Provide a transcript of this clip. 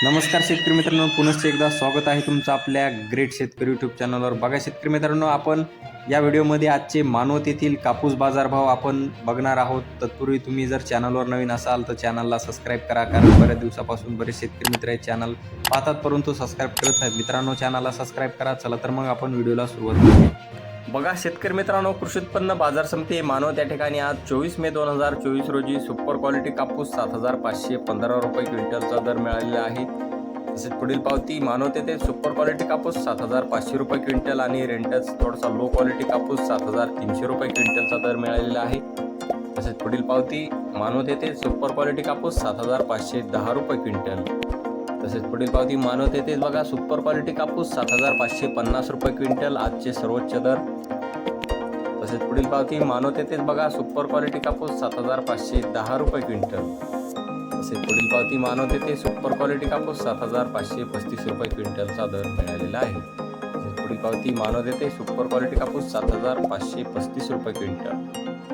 नमस्कार शेतकरी मित्रांनो, पुनश्च एकदा स्वागत आहे तुमचं आपल्या ग्रेट शेतकरी यूट्यूब चॅनलवर. बघा शेतकरी मित्रांनो, आपण या व्हिडिओमध्ये आजचे मानवत येथील कापूस बाजारभाव आपण बघणार आहोत. तत्पूर्वी तुम्ही जर चॅनलवर नवीन असाल तर चॅनलला सबस्क्राईब करा, कारण बऱ्याच दिवसापासून बरेच शेतकरी मित्र हे चॅनल पाहतात परंतु सबस्क्राईब करत नाहीत. मित्रांनो, चॅनलला सबस्क्राईब करा. चला तर मग आपण व्हिडिओला सुरुवात करूया. बघा शेतकरी मित्रांनो, कृषी उत्पन्न बाजार समिती मानवत या ठिकाणी आज 24 मे 2024 रोजी सुपर क्वालिटी कापूस 7,515 रुपये क्विंटलचा दर मिळालेला आहे. तसेच पुढील पावती मानवत येथे सुपर क्वालिटी कापूस 7,500 रुपये क्विंटल आणि रेंटच थोडासा लो क्वालिटी कापूस 7,300 रुपये क्विंटलचा दर मिळालेला आहे. तसेच पुढील पावती मानवत येथे सुपर क्वालिटी कापूस 7,510 रुपये क्विंटल. तसेच पुढील पावती मानवत येथे बघा सुपर क्वालिटी कापूस 7,550 रुपये क्विंटल आजचे सर्वोच्च दर. तसेच पुढील पावती मानवत येथेच बघा सुपर क्वालिटी कापूस 7,510 रुपये क्विंटल. तसेच पुढील पावती मानवत येथे सुपर क्वालिटी कापूस 7,535 रुपये क्विंटलचा दर मिळालेला आहे. तसेच पुढील पावती मानवत येथे सुपर क्वालिटी कापूस 7,535 रुपये क्विंटल.